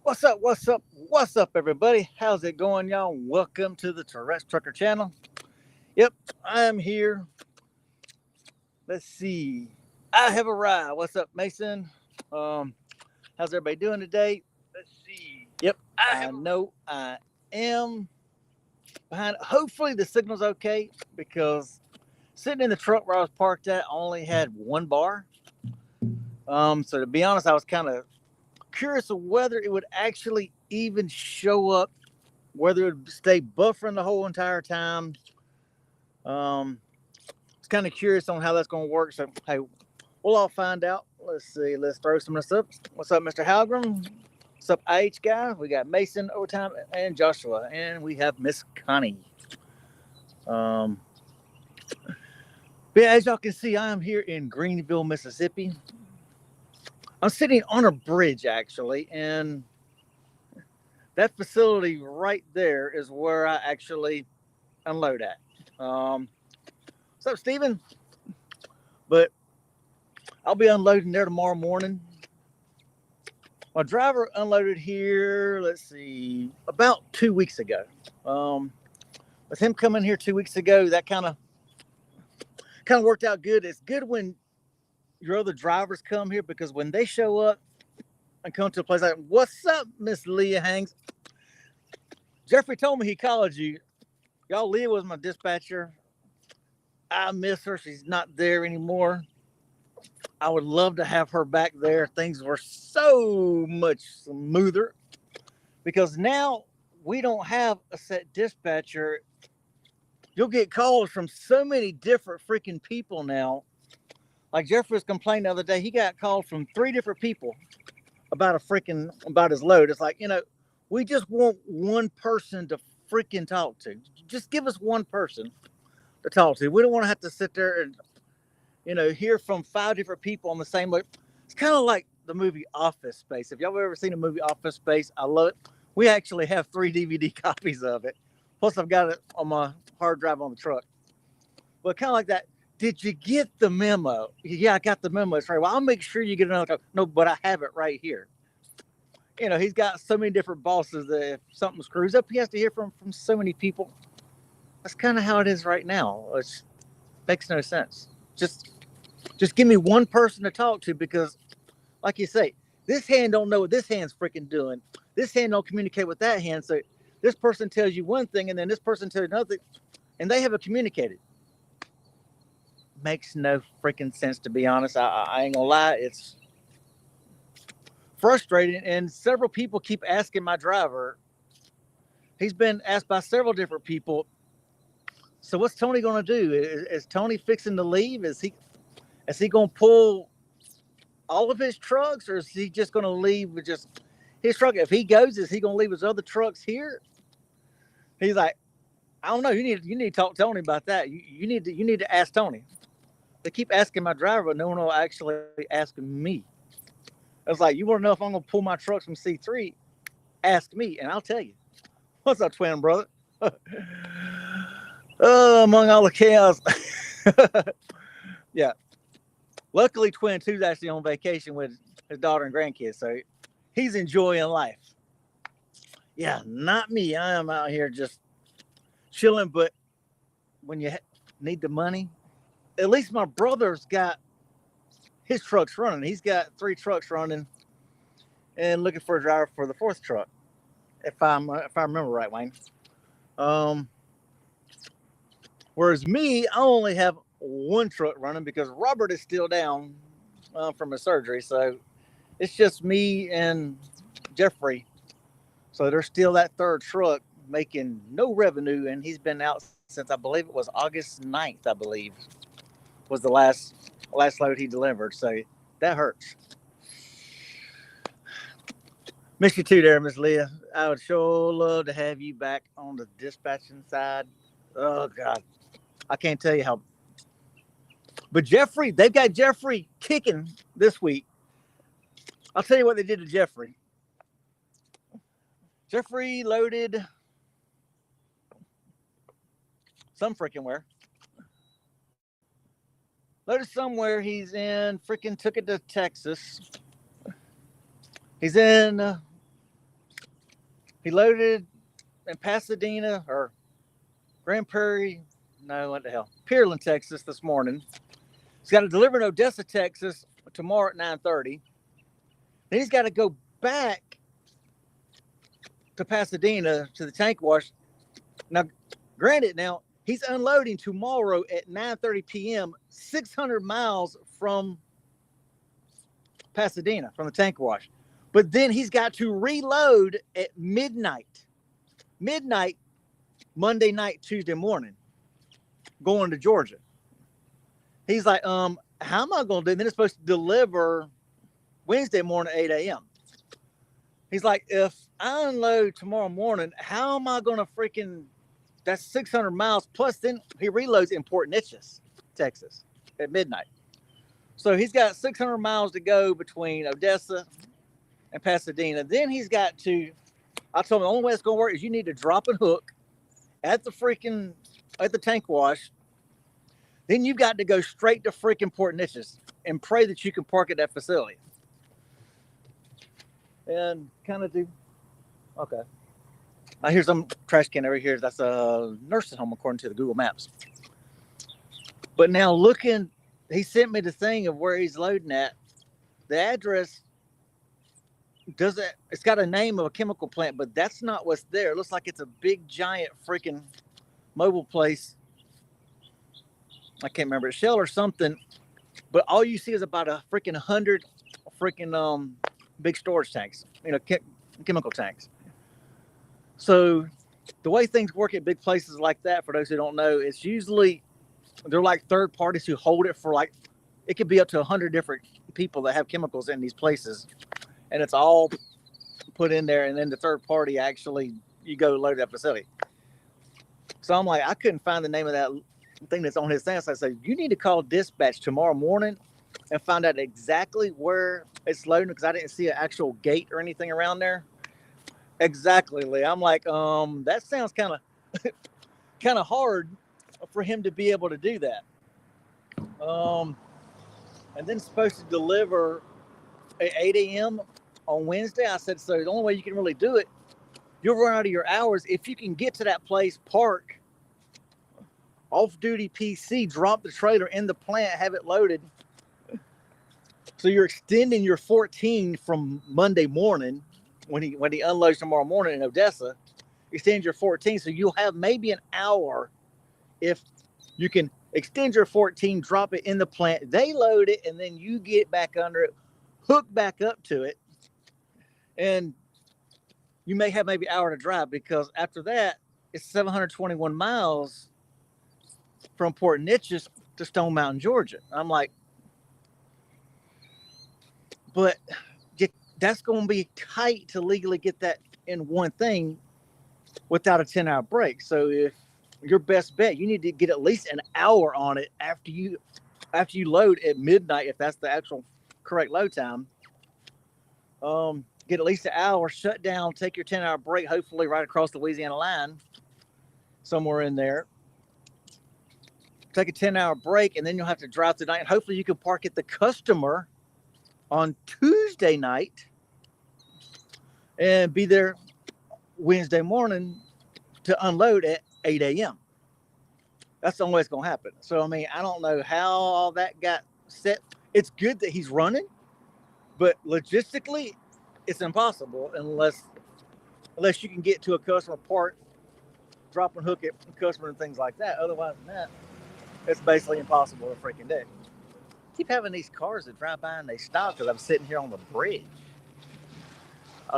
What's up? What's up? What's up, everybody? How's it going, y'all? Welcome to the Tourette Trucker channel. Yep, I am here. Let's see. I have arrived. What's up, Mason? Um, how's everybody doing today? Let's see. Yep, I know I am behind. Hopefully, the signal's okay because sitting in the truck where I was parked at only had one bar. So to be honest, I was kind of curious of whether it would actually even show up, whether it would stay buffering the whole entire time. Um, it's kind of curious on how that's going to work. So, hey, we'll all find out. Let's see. Let's throw some of this up. What's up, Mr. Halgram? What's up, IH guy? We got Mason, Overtime, and Joshua. And we have Miss Connie. Um, but yeah, as y'all can see, I am here in Greenville, Mississippi. I'm sitting on a bridge, actually, and that facility right there is where I actually unload at. What's up, Steven? But I'll be unloading there tomorrow morning. My driver unloaded here, let's see, about 2 weeks ago. With him coming here 2 weeks ago, that kind of worked out good. It's good when your other drivers come here because when they show up and come to a place like, what's up, Miss Leah Hanks? Jeffrey told me he called you. Y'all, Leah was my dispatcher. I miss her. She's not there anymore. I would love to have her back there. Things were so much smoother because now we don't have a set dispatcher. You'll get calls from so many different freaking people now. Like Jeffrey was complaining the other day, he got called from 3 different people about his load. It's like, we just want one person to freaking talk to. Just give us one person to talk to. We don't want to have to sit there and hear from 5 different people on the same load. It's kind of like the movie Office Space. If y'all have ever seen a movie Office Space, I love it. We actually have 3 DVD copies of it. Plus, I've got it on my hard drive on the truck. But kind of like that. Did you get the memo? Yeah, I got the memo. It's right. Well, I'll make sure you get another copy. No, but I have it right here. He's got so many different bosses that if something screws up, he has to hear from so many people. That's kind of how it is right now. It makes no sense. Just give me one person to talk to because, like you say, this hand don't know what this hand's freaking doing. This hand don't communicate with that hand. So this person tells you one thing and then this person tells you another thing, and they haven't communicated. Makes no freaking sense, to be honest. I ain't gonna lie. It's frustrating, and several people keep asking my driver. He's been asked by several different people. So what's Tony gonna do? Is Tony fixing to leave? Is he gonna pull all of his trucks, or is he just gonna leave with just his truck? If he goes, is he gonna leave his other trucks here? He's like, I don't know. You need to talk to Tony about that. You need to ask Tony. They keep asking my driver, but no one will actually ask me. I was like, you want to know if I'm gonna pull my trucks from C3? Ask me, and I'll tell you. What's up, twin brother? Among all the chaos. Yeah. Luckily, Twin 2's actually on vacation with his daughter and grandkids, so he's enjoying life. Yeah, not me. I am out here just chilling, but when you need the money, at least my brother's got his trucks running. He's got 3 trucks running and looking for a driver for the 4th truck, if I remember right, Wayne. Whereas me, I only have 1 truck running because Robert is still down from his surgery. So it's just me and Jeffrey. So there's still that 3rd truck making no revenue, and he's been out since I believe it was August 9th, I believe, was the last load he delivered. So that hurts. Miss you too there, Miss Leah. I would sure love to have you back on the dispatching side. Oh, God. I can't tell you how. But Jeffrey, they've got Jeffrey kicking this week. I'll tell you what they did to Jeffrey. Jeffrey loaded some freaking where. Loaded somewhere. He's in freaking took it to Texas. He's in He loaded in Pasadena or Grand Prairie, no, what the hell, Pearland, Texas this morning. He's got to deliver in Odessa, Texas tomorrow at 9:30. Then he's got to go back to Pasadena to the tank wash. Now, granted, now he's unloading tomorrow at 9:30 p.m., 600 miles from Pasadena, from the tank wash. But then he's got to reload at midnight, Monday night, Tuesday morning, going to Georgia. He's like, how am I going to do? And then it's supposed to deliver Wednesday morning at 8 a.m. He's like, if I unload tomorrow morning, how am I going to freaking, that's 600 miles. Plus then he reloads in Port Neches, Texas at midnight. So he's got 600 miles to go between Odessa and Pasadena. Then he's got to, I told him the only way it's going to work is you need to drop and hook at the tank wash. Then you've got to go straight to freaking Port Neches and pray that you can park at that facility. And kind of do, okay. Now here's some trash can over here. That's a nursing home according to the Google Maps. But now looking, he sent me the thing of where he's loading at. The address doesn't, it's got a name of a chemical plant, but that's not what's there. It looks like it's a big, giant freaking mobile place. I can't remember, Shell or something. But all you see is about a freaking 100 freaking big storage tanks, chemical tanks. So the way things work at big places like that, for those who don't know, it's usually, they're like third parties who hold it for like, it could be up to 100 different people that have chemicals in these places. And it's all put in there. And then the third party actually, you go load that facility. So I'm like, I couldn't find the name of that thing that's on his thing. So I said, you need to call dispatch tomorrow morning and find out exactly where it's loading, because I didn't see an actual gate or anything around there. Exactly, Lee. I'm like, that sounds kind of hard for him to be able to do that. And then supposed to deliver at 8 a.m. on Wednesday. I said, so the only way you can really do it, you'll run out of your hours. If you can get to that place, park, off-duty PC, drop the trailer in the plant, have it loaded. So you're extending your 14 from Monday morning when he unloads tomorrow morning in Odessa. Extend your 14, so you'll have maybe an hour if you can extend your 14, drop it in the plant, they load it, and then you get back under it, hook back up to it, and you may have maybe an hour to drive, because after that, it's 721 miles from Port Neches to Stone Mountain, Georgia. I'm like, but that's going to be tight to legally get that in one thing without a 10-hour break. So if your best bet, you need to get at least an hour on it after you load at midnight, if that's the actual correct load time. Get at least an hour, shut down, take your 10-hour break, hopefully right across the Louisiana line, somewhere in there. Take a 10-hour break, and then you'll have to drive tonight. And hopefully you can park at the customer on Tuesday night and be there Wednesday morning to unload at 8 a.m. That's the only way it's going to happen. So, I mean, I don't know how all that got set. It's good that he's running, but logistically, it's impossible unless you can get to a customer, park, drop and hook it, customer and things like that. Otherwise than that, it's basically impossible to freaking do. Keep having these cars that drive by and they stop because I'm sitting here on the bridge.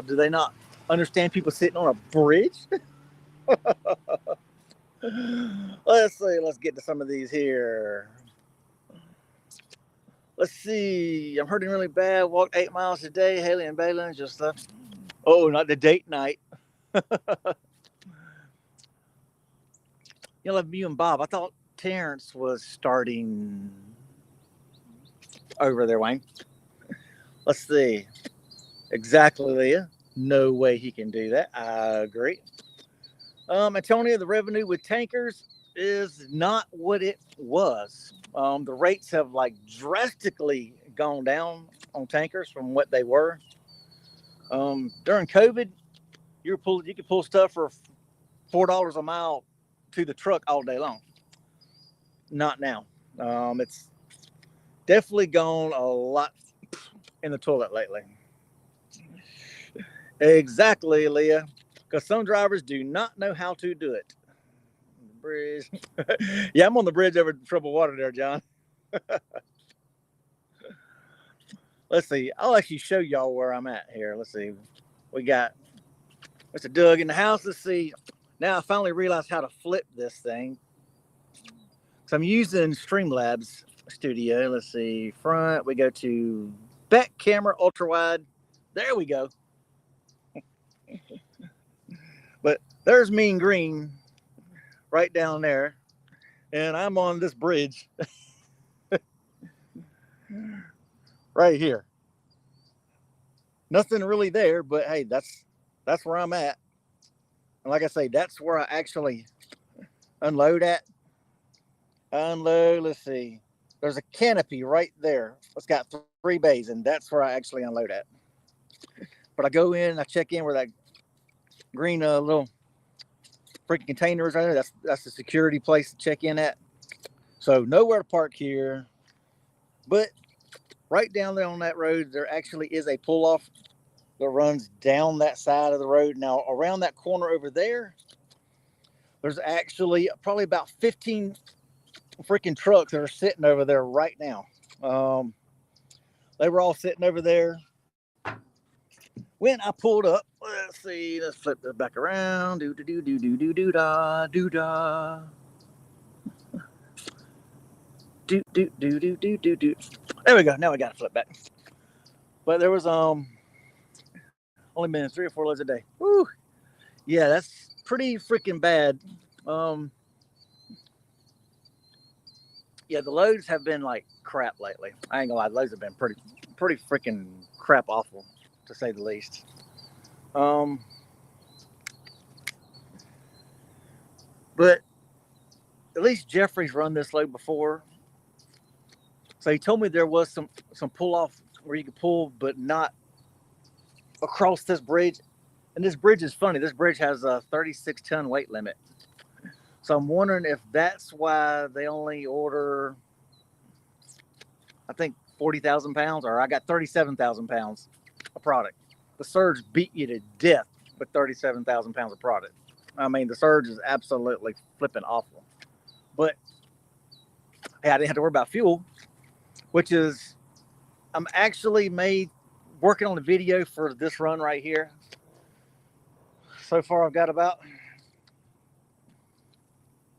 Do they not understand people sitting on a bridge? Let's see. Let's get to some of these here. Let's see. I'm hurting really bad. Walked 8 miles a day. Haley and Balin just oh, not the date night. Love you and Bob. I thought Terrence was starting over there, Wayne. Let's see. Exactly, Leah. No way he can do that. I agree. Antonio, the revenue with tankers is not what it was. The rates have like drastically gone down on tankers from what they were. During COVID, You can pull stuff for $4 a mile to the truck all day long. Not now. It's definitely gone a lot in the toilet lately. Exactly, Leah. Because some drivers do not know how to do it. Bridge. Yeah, I'm on the bridge over troubled water there, John. Let's see. I'll actually show y'all where I'm at here. Let's see. We got Mr. Doug in the house. Let's see. Now I finally realized how to flip this thing. So I'm using Streamlabs Studio. Let's see. Front. We go to back camera, ultra wide. There we go. But there's Mean Green right down there. And I'm on this bridge right here. Nothing really there, but hey, that's where I'm at. And like I say, that's where I actually unload at. Unload, let's see. There's a canopy right there. It's got 3 bays, and that's where I actually unload at. But I go in, I check in where that green little freaking container is right there. That's the security place to check in at. So nowhere to park here. But right down there on that road, there actually is a pull-off that runs down that side of the road. Now, around that corner over there, there's actually probably about 15 freaking trucks that are sitting over there right now. They were all sitting over there when I pulled up. Let's see. Let's flip this back around. Do do do do do do do da do da. Do do do do do do do. There we go. Now we got to flip back. But there was only been 3 or 4 loads a day. Woo. Yeah, that's pretty freaking bad. Yeah, the loads have been like crap lately. I ain't gonna lie, the loads have been pretty freaking crap awful, to say the least. But at least Jeffrey's run this load before. So he told me there was some pull off where you could pull, but not across this bridge. And this bridge is funny. This bridge has a 36-ton weight limit. So I'm wondering if that's why they only order, I think, 40,000 pounds, or I got 37,000 pounds of product. The Surge beat you to death with 37,000 pounds of product. I mean, the Surge is absolutely flipping awful. But hey, I didn't have to worry about fuel, which is, I'm actually working on the video for this run right here. So far, I've got about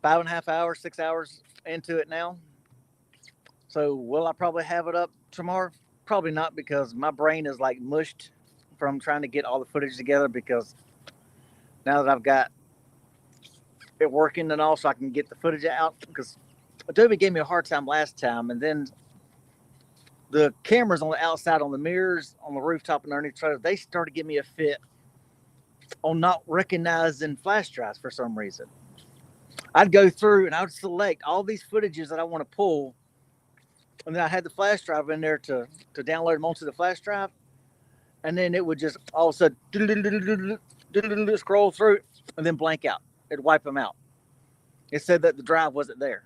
5.5 hours, 6 hours into it now. So will I probably have it up tomorrow? Probably not, because my brain is like mushed from trying to get all the footage together, because now that I've got it working and all, so I can get the footage out, because Adobe gave me a hard time last time, and then the cameras on the outside, on the mirrors, on the rooftop and underneath the trailer, they started giving me a fit on not recognizing flash drives for some reason. I'd go through and I would select all these footages that I want to pull, and then I had the flash drive in there to download them onto the flash drive, and then it would just all of a sudden scroll through and then blank out. It'd wipe them out. It said that the drive wasn't there.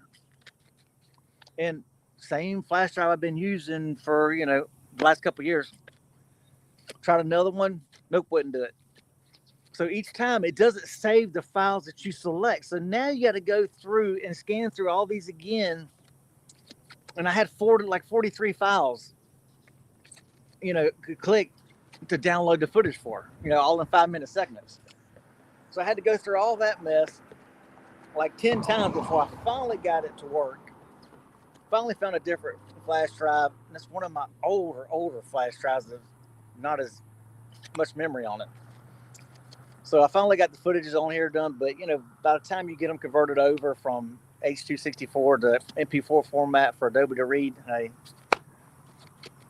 And same flash drive I've been using for, the last couple of years. Tried another one, nope, wouldn't do it. So each time it doesn't save the files that you select. So now you got to go through and scan through all these again. And I had 43 files, could click to download the footage for, all in 5-minute segments. So I had to go through all that mess like 10 times before I finally got it to work. Finally found a different flash drive. And it's one of my older flash drives with not as much memory on it. So I finally got the footages on here done, but by the time you get them converted over from H.264 to MP4 format for Adobe to read, hey,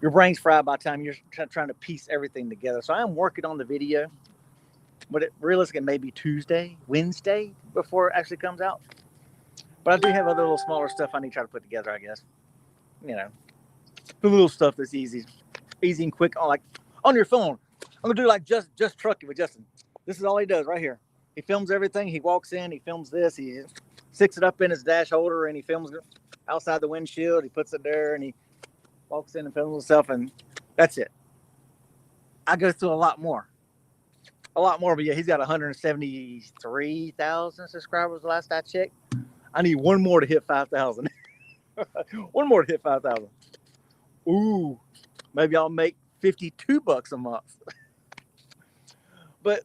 your brain's fried by the time you're trying to piece everything together. So I'm working on the video, but it realistically may be Tuesday, Wednesday before it actually comes out. But I do have other little smaller stuff I need to try to put together, I guess. The little stuff that's easy and quick, like on your phone. I'm gonna do like just trucking with Justin. This is all he does right here. He films everything. He walks in, he films this, he sticks it up in his dash holder, and he films it outside the windshield. He puts it there, and he walks in and films himself, and that's it. I go through a lot more, but yeah, he's got 173,000 subscribers last I checked. I need one more to hit 5,000. One more to hit 5,000. Ooh, maybe I'll make $52 a month. But,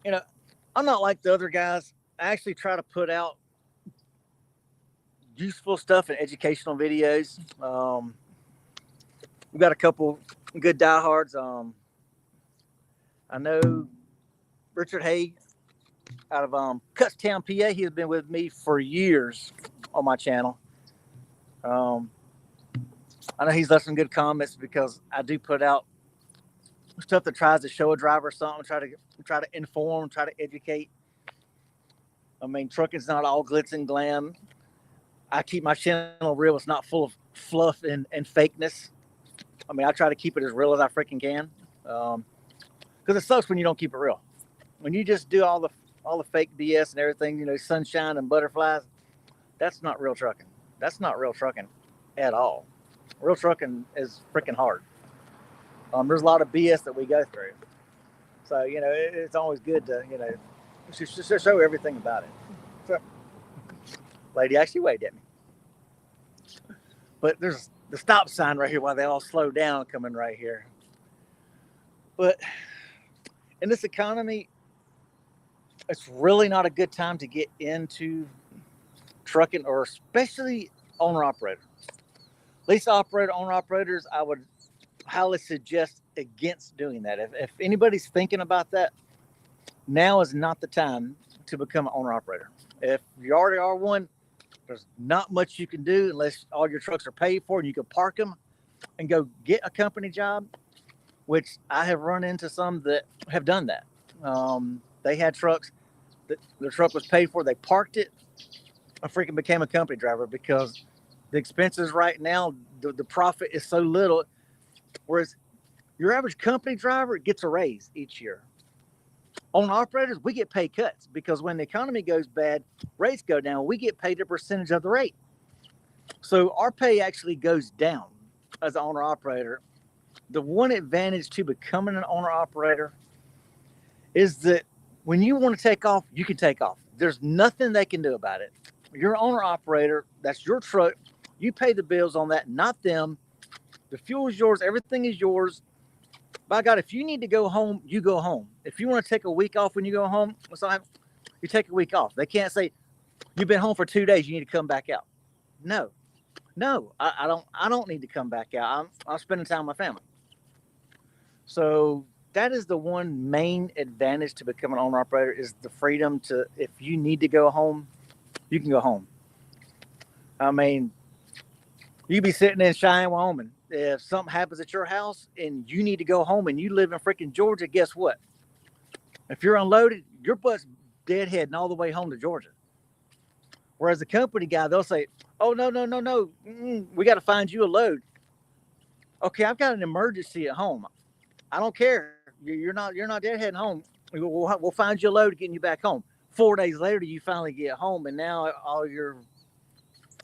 you know, I'm not like the other guys. I actually try to put out useful stuff and educational videos. We've got a couple good diehards. I know Richard Hay out of Cutstown, PA. He has been with me for years on my channel. I know he's left some good comments because I do put out stuff that tries to show a driver something, try to inform, try to educate. I mean, trucking's not all glitz and glam. I keep my channel real. It's not full of fluff and fakeness. I mean, I try to keep it as real as I freaking can. Because it sucks when you don't keep it real. When you just do all the fake BS and everything, you know, sunshine and butterflies, that's not real trucking. That's not real trucking at all. Real trucking is freaking hard. There's a lot of BS that we go through. So, you know, it's always good to, you know, just show everything about it. So, lady actually waved at me. But there's the stop sign right here while they all slow down coming right here. But in this economy, it's really not a good time to get into trucking, or especially owner-operator. Lease operator, owner-operators, I would highly suggest against doing that. If anybody's thinking about that, now is not the time to become an owner-operator. If you already are one, there's not much you can do unless all your trucks are paid for and you can park them and go get a company job, which I have run into some that have done that. They had trucks that their truck was paid for. They parked it. I freaking became a company driver because the expenses right now, the profit is so little. Whereas your average company driver gets a raise each year. Owner operators, we get pay cuts because when the economy goes bad, rates go down. We get paid a percentage of the rate. So our pay actually goes down as an owner operator. The one advantage to becoming an owner operator is that when you want to take off, you can take off. There's nothing they can do about it. You're an owner operator. That's your truck. You pay the bills on that, not them. The fuel is yours. Everything is yours. By God, if you need to go home, you go home. If you want to take a week off when you go home, you take a week off. They can't say, you've been home for 2 days, you need to come back out. No, I don't need to come back out. I'm spending time with my family. So that is the one main advantage to become an owner operator, is the freedom to, if you need to go home, you can go home. I mean, you be sitting in Cheyenne, Wyoming. If something happens at your house and you need to go home and you live in freaking Georgia, guess what? If you're unloaded, your butt's deadheading all the way home to Georgia. Whereas the company guy, they'll say, oh, no. We got to find you a load. Okay, I've got an emergency at home. I don't care. You're not deadheading home. We'll find you a load getting you back home. 4 days later, you finally get home, and now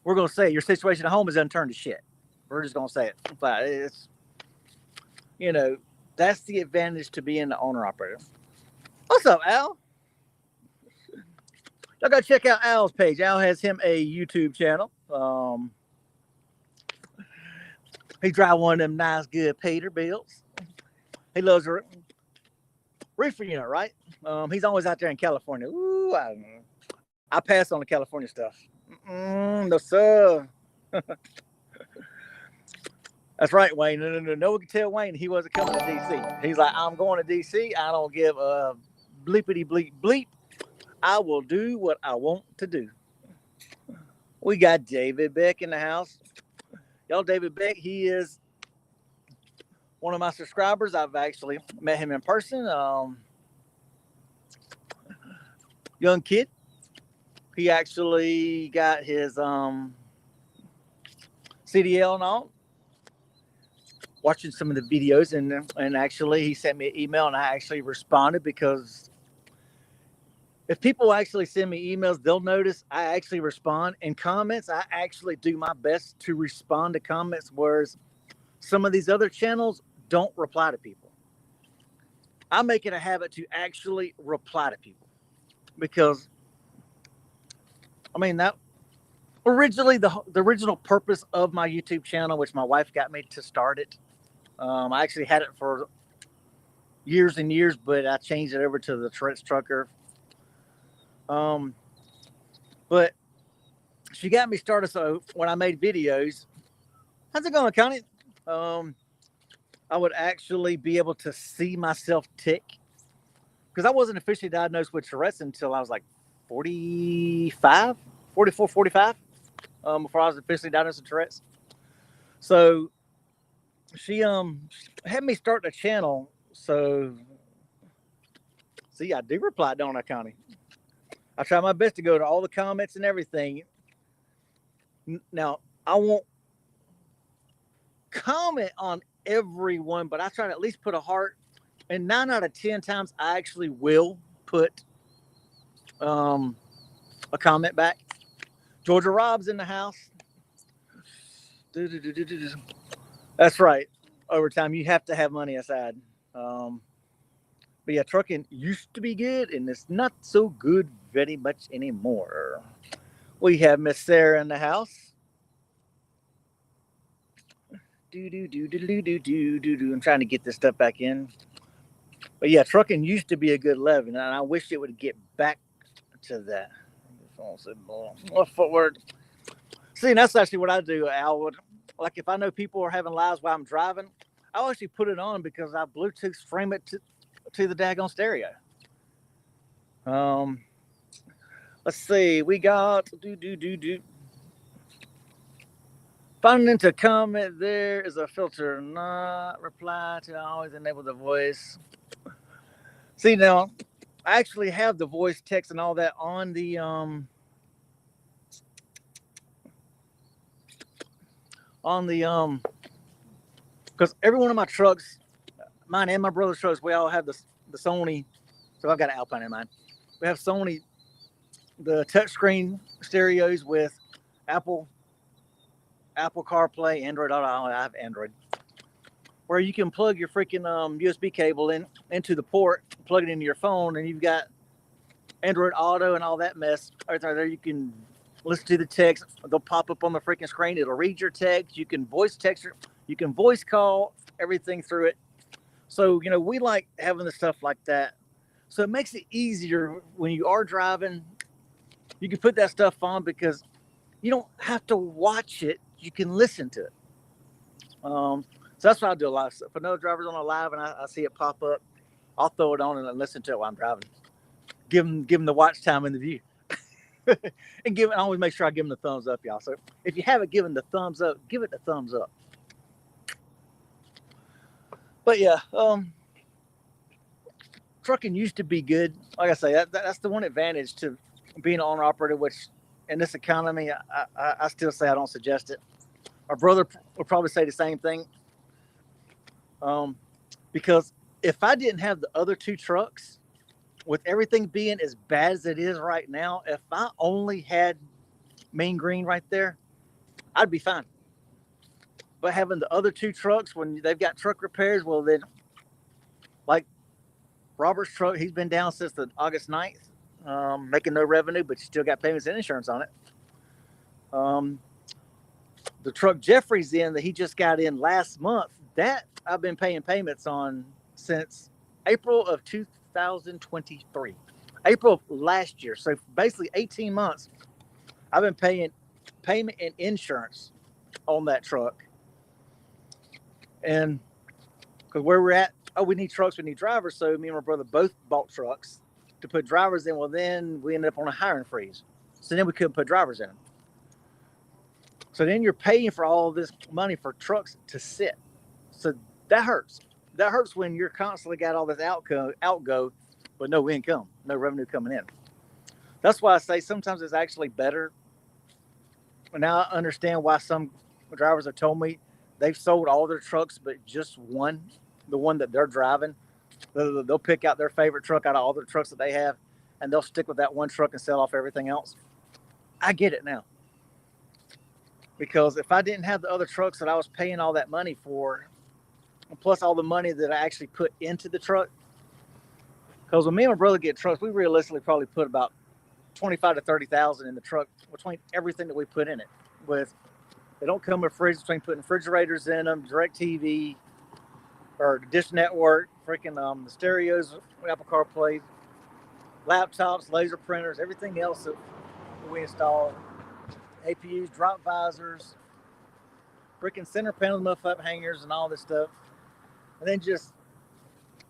we're going to say your situation at home is unturned to shit. We're just going to say it. But it's, you know, that's the advantage to being the owner operator. What's up, Al? Y'all go check out Al's page. Al has him a YouTube channel. He drive one of them nice, good Peterbilts. He loves a reefer unit, right? He's always out there in California. Ooh, I pass on the California stuff. No, sir. That's right, Wayne. No one can tell Wayne he wasn't coming to DC. He's like, I'm going to DC. I don't give a bleepity bleep bleep. I will do what I want to do. We got David Beck in the house. Y'all, David Beck, he is one of my subscribers. I've actually met him in person. Young kid. He actually got his CDL and all. Watching some of the videos, and actually he sent me an email, and I actually responded because if people actually send me emails, they'll notice I actually respond. In comments, I actually do my best to respond to comments, whereas some of these other channels don't reply to people. I make it a habit to actually reply to people because, I mean, that originally the original purpose of my YouTube channel, which my wife got me to start it. I actually had it for years and years, but I changed it over to the Tourette's Trucker. But she got me started. So when I made videos, how's it going, Connie? I would actually be able to see myself tick because I wasn't officially diagnosed with Tourette's until I was like 44, 45, before I was officially diagnosed with Tourette's. So she had me start the channel. So see, I do reply, don't I, Connie? I try my best to go to all the comments and everything. Now, I won't comment on everyone, but I try to at least put a heart. And 9 out of 10 times, I actually will put a comment back. Georgia Rob's in the house. That's right. Over time, you have to have money aside. But yeah, trucking used to be good, and it's not so good very much anymore. We have Miss Sarah in the house. I'm trying to get this stuff back in. But yeah, trucking used to be a good living, and I wish it would get back to that. Footwork. See, that's actually what I do, Al. Like if I know people are having lives while I'm driving, I'll actually put it on because I Bluetooth frame it to the daggone stereo. Let's see. We got Finding into comment, there is a filter. Not reply to always enable the voice. See now, I actually have the voice text and all that on the because every one of my trucks, mine and my brother's trucks, we all have the Sony. So I've got an Alpine in mine. We have Sony, the touchscreen stereos with Apple CarPlay, Android Auto. I have Android, where you can plug your freaking USB cable into the port, plug it into your phone, and you've got Android Auto and all that mess right there. You can listen to the text. They'll pop up on the freaking screen. It'll read your text. You can voice text. You can voice call everything through it. So, we like having the stuff like that. So it makes it easier when you are driving. You can put that stuff on because you don't have to watch it. You can listen to it. So that's what I do a lot of stuff. If another driver's on a live and I see it pop up, I'll throw it on and listen to it while I'm driving. Give them the watch time and the view. And I always make sure I give them the thumbs up, y'all. So if you haven't given the thumbs up, give it the thumbs up. But yeah, trucking used to be good. Like I say, that's the one advantage to being an owner operator, which in this economy, I still say I don't suggest it. My brother would probably say the same thing. Because if I didn't have the other 2 trucks, with everything being as bad as it is right now, if I only had Mean Green right there, I'd be fine. But having the other 2 trucks, when they've got truck repairs, well then, like Robert's truck, he's been down since the August 9th, making no revenue, but you still got payments and insurance on it. The truck Jeffrey's in that he just got in last month, that I've been paying payments on since April of 2023. April of last year. So basically 18 months, I've been paying payment and insurance on that truck. And because where we're at, we need trucks, we need drivers. So me and my brother both bought trucks to put drivers in. Well, then we ended up on a hiring freeze. So then we couldn't put drivers in them. So then you're paying for all this money for trucks to sit. So that hurts. That hurts when you're constantly got all this outgo, but no income, no revenue coming in. That's why I say sometimes it's actually better. Now I understand why some drivers have told me they've sold all their trucks, but just one, the one that they're driving. They'll pick out their favorite truck out of all the trucks that they have, and they'll stick with that one truck and sell off everything else. I get it now. Because if I didn't have the other trucks that I was paying all that money for, plus all the money that I actually put into the truck, because when me and my brother get trucks, we realistically probably put about 25 to 30,000 in the truck between everything that we put in it. With they don't come with fridges, between putting refrigerators in them, direct TV, or Dish Network, freaking the stereos, Apple CarPlay, laptops, laser printers, everything else that we install, APUs, drop visors, freaking center panel muff up hangers, and all this stuff, and then just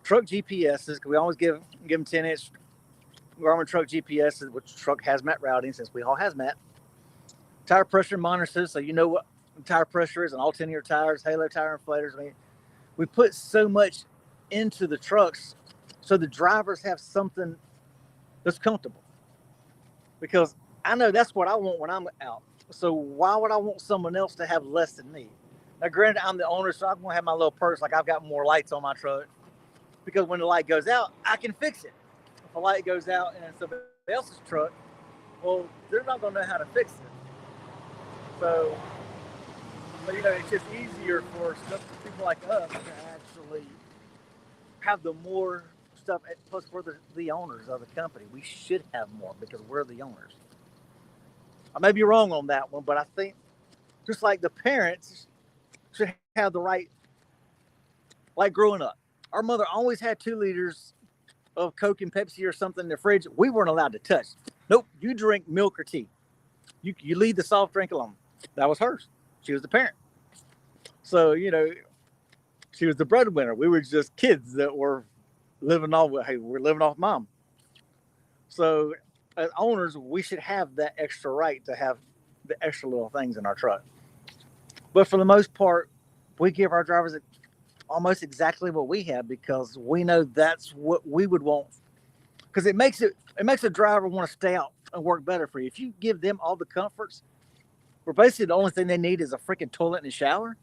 truck GPSs. Because we always give them 10-inch Garmin truck GPSs, which truck hazmat routing, since we all hazmat. Tire pressure monitors, so you know what tire pressure is on all 10-year tires, halo tire inflators. I mean, we put so much into the trucks so the drivers have something that's comfortable. Because I know that's what I want when I'm out. So why would I want someone else to have less than me? Now, granted, I'm the owner, so I'm going to have my little perks. Like, I've got more lights on my truck. Because when the light goes out, I can fix it. If a light goes out in somebody else's truck, well, they're not going to know how to fix it. So, but it's just easier for people like us to actually have the more stuff. Plus, we're the owners of the company. We should have more because we're the owners. I may be wrong on that one, but I think just like the parents should have the right, like growing up. Our mother always had 2 liters of Coke and Pepsi or something in the fridge. We weren't allowed to touch. Nope, you drink milk or tea. You leave the soft drink alone. That was hers. She was the parent. So, she was the breadwinner. We were just kids that were living off, we're living off mom. So as owners, we should have that extra right to have the extra little things in our truck. But for the most part, we give our drivers almost exactly what we have because we know that's what we would want. Because it makes a driver want to stay out and work better for you. If you give them all the comforts, where basically the only thing they need is a freaking toilet and a shower,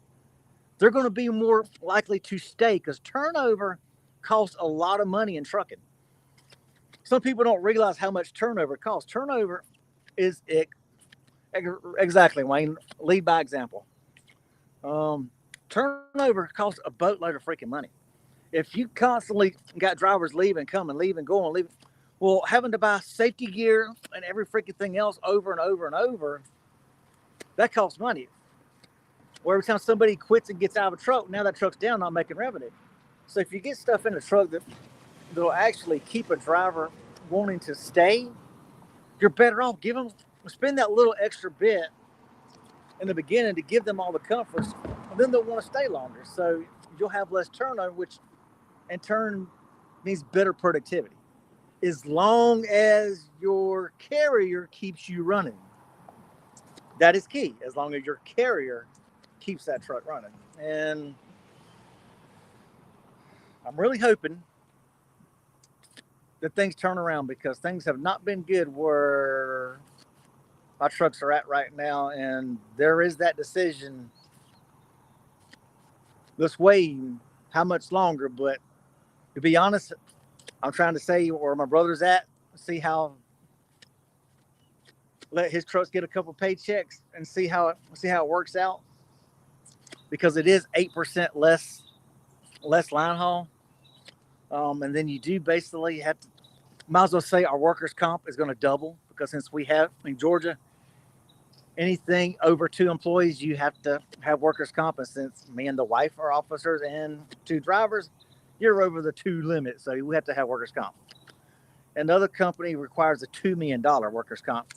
they're going to be more likely to stay because turnover costs a lot of money in trucking. Some people don't realize how much turnover costs. Turnover is exactly, Wayne, lead by example. Turnover costs a boatload of freaking money. If you constantly got drivers leaving, coming, leaving, going, leaving, well, having to buy safety gear and every freaking thing else over and over and over, that costs money. Where every time somebody quits and gets out of a truck, now that truck's down, not making revenue. So if you get stuff in the truck that'll actually keep a driver wanting to stay, you're better off. Spend that little extra bit in the beginning to give them all the comforts, and then they'll want to stay longer. So you'll have less turnover, which in turn means better productivity. As long as your carrier keeps you running. That is key. As long as your carrier keeps that truck running. And I'm really hoping that things turn around because things have not been good where my trucks are at right now. And there is that decision. Let's wait how much longer. But to be honest, I'm trying to say where my brother's at, see how let his trucks get a couple paychecks and see how it works out. Because it is 8% less line haul. And then you do basically have to, might as well say our workers' comp is going to double because since we have in Georgia, anything over 2 employees, you have to have workers' comp. And since me and the wife are officers and 2 drivers, you're over the 2 limit. So we have to have workers' comp. Another company requires a $2 million workers' comp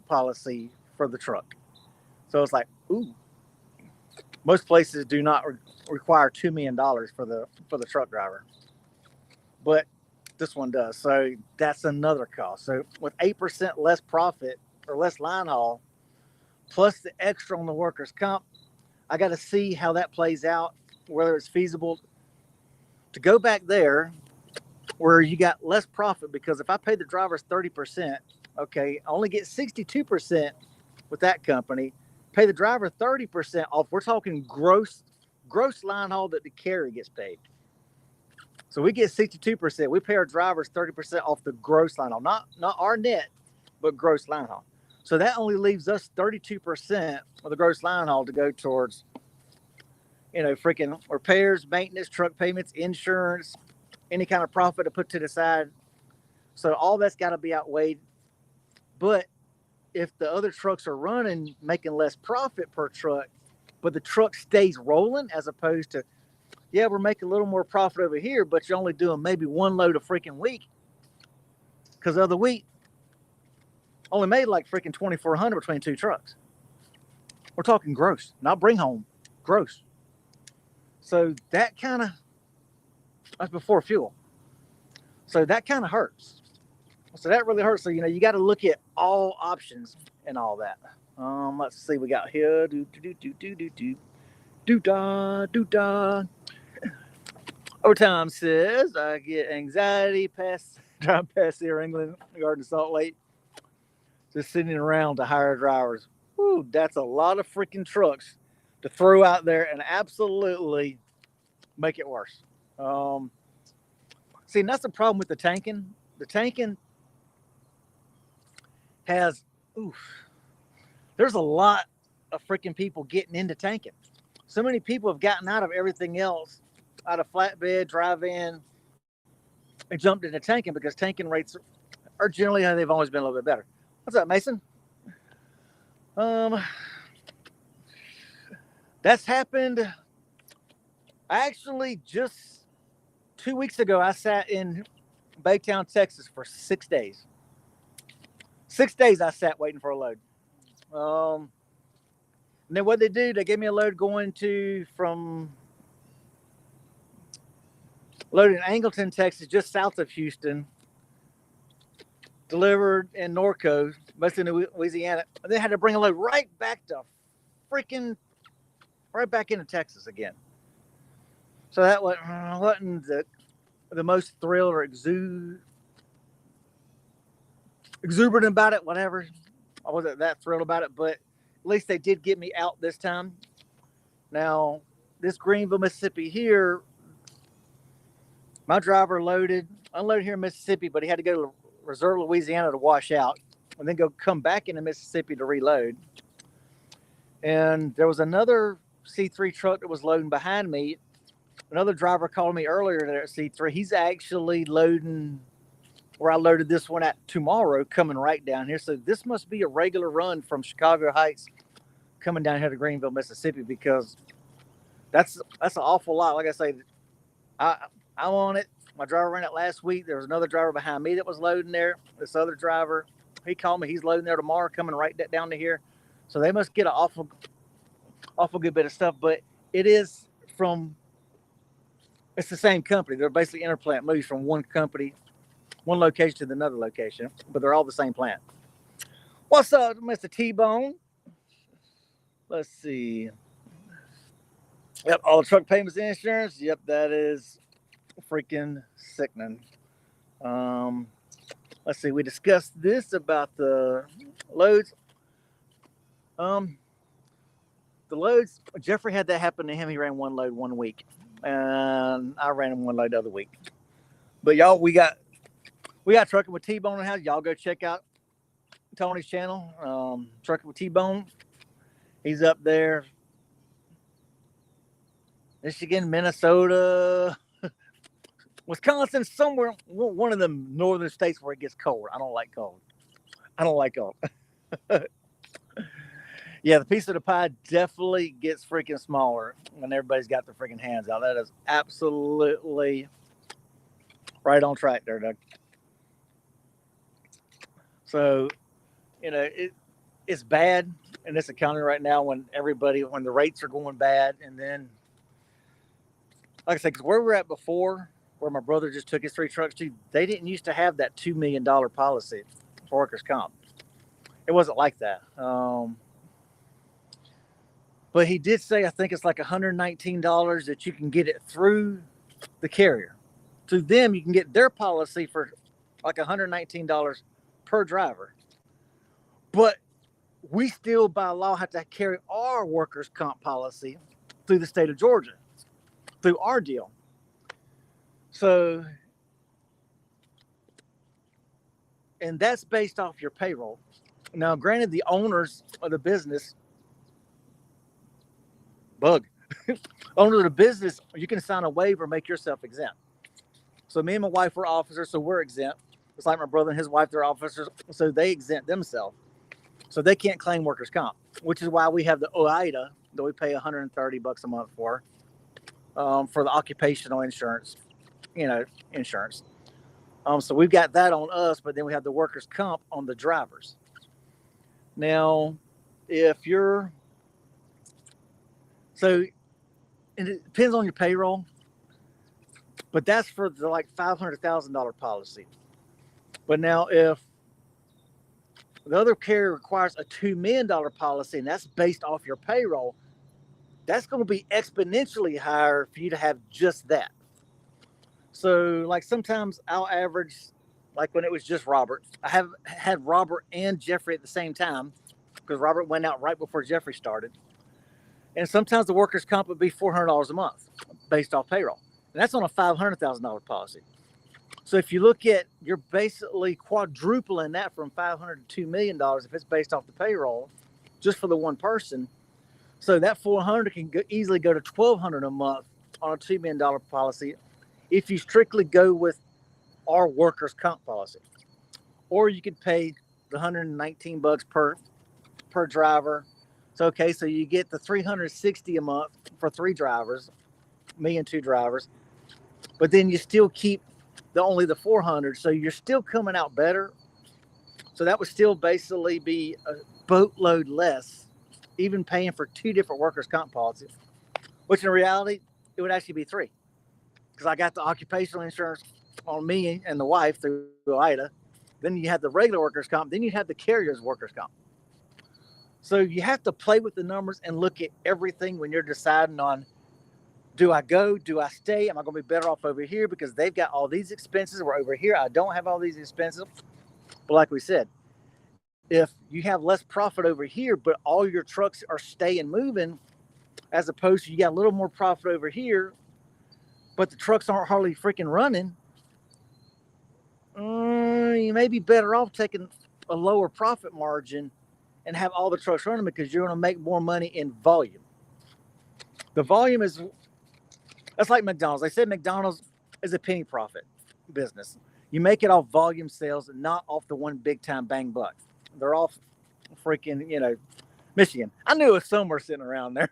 policy for the truck. So it's like, ooh. Most places do not require $2 million for the truck driver, but this one does. So that's another cost. So with 8% less profit or less line haul, plus the extra on the workers' comp, I got to see how that plays out, whether it's feasible to go back there where you got less profit. Because if I pay the drivers 30%, okay, I only get 62% with that company. Pay the driver 30% off. We're talking gross line haul that the carrier gets paid. So we get 62%. We pay our drivers 30% off the gross line haul, not our net, but gross line haul. So that only leaves us 32% of the gross line haul to go towards, freaking repairs, maintenance, truck payments, insurance, any kind of profit to put to the side. So all that's got to be outweighed. But if the other trucks are running, making less profit per truck, but the truck stays rolling, as opposed to, yeah, we're making a little more profit over here, but you're only doing maybe one load a freaking week, because the other week only made like freaking 2,400 between two trucks. We're talking gross, not bring home, gross. So that kind of, that's before fuel. So that kind of hurts. So that really hurts. So, you got to look at all options and all that. Let's see, we got here. Overtime says, I get anxiety driving past here, England, Garden to Salt Lake. Just sitting around to hire drivers. Whew, that's a lot of freaking trucks to throw out there and absolutely make it worse. See, and that's the problem with the tanking. The tanking has, there's a lot of freaking people getting into tanking. So many people have gotten out of everything else, out of flatbed, drive-in, and jumped into tanking because tanking rates are generally how they've always been a little bit better. What's up, Mason? That's happened. Actually, just 2 weeks ago, I sat in Baytown, Texas for 6 days. 6 days I sat waiting for a load. And then what they do, they gave me a load from load in Angleton, Texas, just south of Houston, delivered in Norco, mostly in Louisiana. And they had to bring a load right back into Texas again. So that wasn't the most thrilled or exuberant about it, whatever. I wasn't that thrilled about it, but at least they did get me out this time. Now, this Greenville, Mississippi here, my driver unloaded here in Mississippi, but he had to go to Reserve, Louisiana to wash out and then come back into Mississippi to reload. And there was another C3 truck that was loading behind me. Another driver called me earlier there at C3. He's actually loading where I loaded this one at tomorrow, coming right down here. So this must be a regular run from Chicago Heights coming down here to Greenville, Mississippi, because that's an awful lot. Like I say, I'm on it. My driver ran it last week. There was another driver behind me that was loading there. This other driver, he called me. He's loading there tomorrow, coming right down to here. So they must get an awful good bit of stuff. But it's the same company. They're basically interplant moves from one location to another location, but they're all the same plant. What's up, Mr. T-Bone? Let's see. Yep, all the truck payments and insurance. Yep, that is freaking sickening. Let's see. We discussed this about the loads. The loads, Jeffrey had that happen to him. He ran one load 1 week, and I ran him one load the other week. But y'all, we got Trucking with T-Bone in the house. Y'all go check out Tony's channel, Trucking with T-Bone. He's up there. Michigan, Minnesota, Wisconsin, somewhere, one of them northern states where it gets cold. I don't like cold. Yeah, the piece of the pie definitely gets freaking smaller when everybody's got their freaking hands out. That is absolutely right on track there, Doug. So, it's bad in this economy right now when the rates are going bad. And then, like I said, because where we're at before, where my brother just took his 3 trucks to, they didn't used to have that $2 million policy for workers' comp. It wasn't like that. But he did say, I think it's like $119 that you can get it through the carrier. Through them, you can get their policy for like $119 per driver. But we still, by law, have to carry our workers' comp policy through the state of Georgia, through our deal. So, and that's based off your payroll. Now, granted, the owners of the business, bug, owner of the business, you can sign a waiver, make yourself exempt. So, me and my wife were officers, so we're exempt. It's like my brother and his wife, they're officers, so they exempt themselves. So they can't claim workers' comp, which is why we have the OIDA that we pay $130 a month for the occupational insurance, insurance. So we've got that on us, but then we have the workers' comp on the drivers. Now, if you're, so it depends on your payroll, but that's for the like $500,000 policy. But now if the other carrier requires a $2 million policy, and that's based off your payroll, that's going to be exponentially higher for you to have just that. So like sometimes I'll average, like when it was just Robert, I have had Robert and Jeffrey at the same time because Robert went out right before Jeffrey started. And sometimes the workers' comp would be $400 a month based off payroll. And that's on a $500,000 policy. So if you look at, you're basically quadrupling that from $500 to $2 million if it's based off the payroll just for the one person. So that $400 can easily go to $1,200 a month on a $2 million policy if you strictly go with our workers' comp policy. Or you could pay the $119 per driver. So okay, so you get the $360 a month for 3 drivers, me and 2 drivers, but then you still keep only the $400, so you're still coming out better. So that would still basically be a boatload less, even paying for 2 different workers' comp policies, which in reality it would actually be 3, because I got the occupational insurance on me and the wife through IDA. Then you have the regular workers' comp. Then you have the carrier's workers' comp. So you have to play with the numbers and look at everything when you're deciding on, do I go? Do I stay? Am I going to be better off over here because they've got all these expenses? Where over here, I don't have all these expenses. But like we said, if you have less profit over here, but all your trucks are staying moving, as opposed to you got a little more profit over here, but the trucks aren't hardly freaking running, you may be better off taking a lower profit margin and have all the trucks running because you're going to make more money in volume. The volume is, that's like McDonald's. They said McDonald's is a penny profit business. You make it off volume sales and not off the one big time bang buck. They're all freaking, Michigan. I knew it was somewhere sitting around there.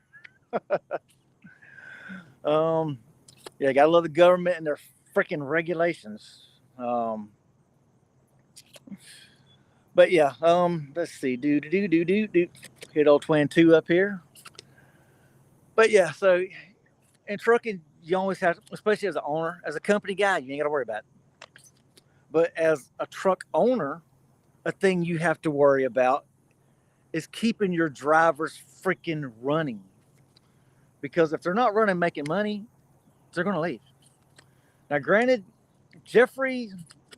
Yeah, gotta love the government and their freaking regulations. But yeah, let's see. Do. Hit old twin 2 up here. But yeah, so in trucking, you always have, especially as an owner, as a company guy, you ain't got to worry about it. But as a truck owner, a thing you have to worry about is keeping your drivers freaking running. Because if they're not running, making money, they're going to leave. Now, granted, Jeffrey,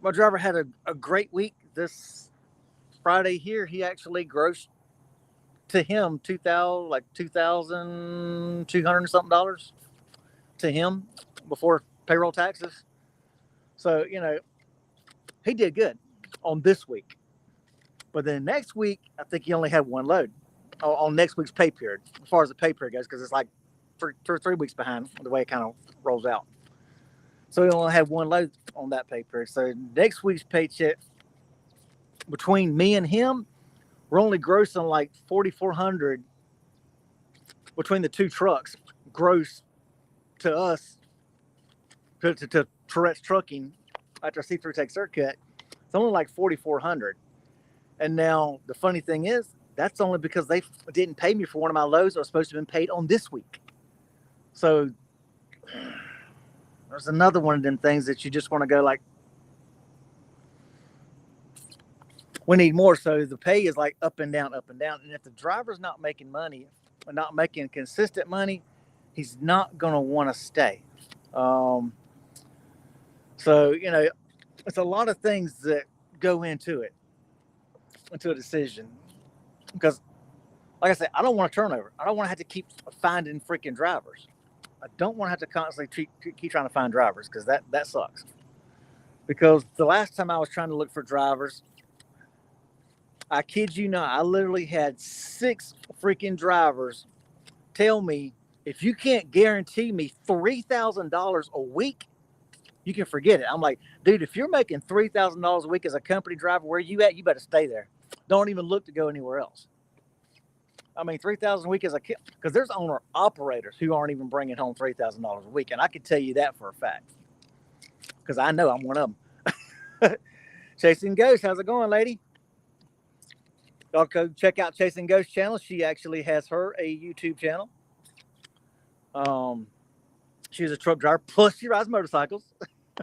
my driver, had a great week this Friday here. He actually grossed to him $2,200 something to him before payroll taxes. So, he did good on this week. But then next week, I think he only had 1 load on next week's pay period, as far as the pay period goes, because it's like 2 or 3 weeks behind the way it kind of rolls out. So he only had 1 load on that pay period. So next week's paycheck, between me and him, we're only grossing like $4,400 between the 2 trucks, gross to us, to Tourette's Trucking after C3 takes their cut. It's only like $4,400. And now the funny thing is, that's only because they didn't pay me for one of my loads that was supposed to have been paid on this week. So there's another one of them things that you just want to go like, we need more. So the pay is like up and down, up and down. And if the driver's not making money, or not making consistent money, he's not going to want to stay. So, it's a lot of things that go into a decision. Because, like I said, I don't want a turnover. I don't want to have to keep finding freaking drivers. I don't want to have to constantly keep trying to find drivers because that sucks. Because the last time I was trying to look for drivers, I kid you not, I literally had 6 freaking drivers tell me, if you can't guarantee me $3,000 a week, you can forget it. I'm like, dude, if you're making $3,000 a week as a company driver, where you at? You better stay there. Don't even look to go anywhere else. I mean, $3,000 a week as a kid, because there's owner operators who aren't even bringing home $3,000 a week, and I can tell you that for a fact because I know I'm one of them. Chasing Ghost, how's it going, lady? Y'all go check out Chasing Ghost channel. She actually has a YouTube channel. She's a truck driver, plus she rides motorcycles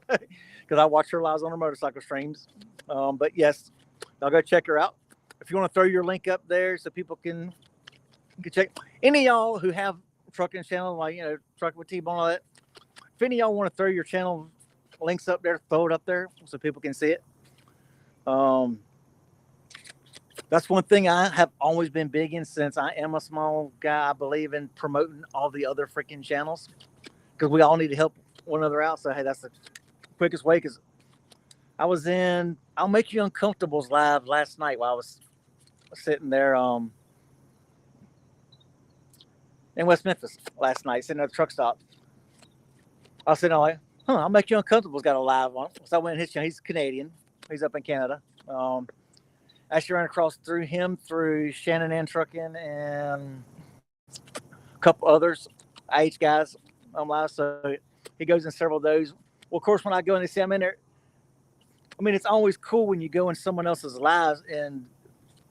because I watch her lives on her motorcycle streams. But yes, y'all go check her out. If you want to throw your link up there so people can check. Any of y'all who have trucking channel, like, you know, Trucking with T-Bone, all that. If any of y'all want to throw your channel links up there, throw it up there so people can see it. That's one thing I have always been big in since I am a small guy. I believe in promoting all the other freaking channels because we all need to help one another out. So, hey, that's the quickest way. Because I was in I'll Make You Uncomfortable's live last night while I was sitting there in West Memphis last night, sitting at the truck stop. I was sitting there like, I'll Make You Uncomfortable's got a live one. So I went in his channel. He's Canadian. He's up in Canada. Actually ran across through him through Shannon and Trucking and a couple others, IH guys on live. So he goes in several of those. Well, of course, when I go in and see I'm in there, I mean, it's always cool when you go in someone else's lives, and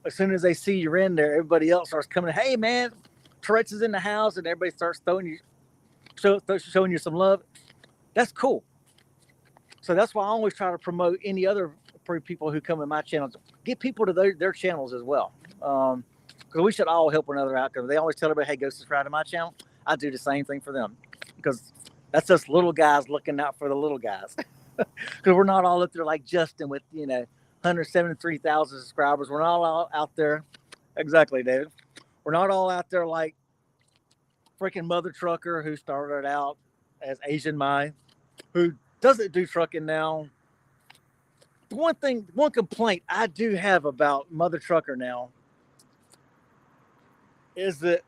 as soon as they see you're in there, everybody else starts coming, hey, man, Tourette's is in the house, and everybody starts showing you some love. That's cool. So that's why I always try to promote any other people who come in my channels. Get people to their channels as well. Because we should all help one another out. Because they always tell everybody, hey, go subscribe to my channel. I do the same thing for them. Because that's us little guys looking out for the little guys. Because we're not all up there like Justin with, 173,000 subscribers. We're not all out there. Exactly, David. We're not all out there like freaking Mother Trucker who started out as Asian Mai, who doesn't do trucking now. One complaint I do have about Mother Trucker now is that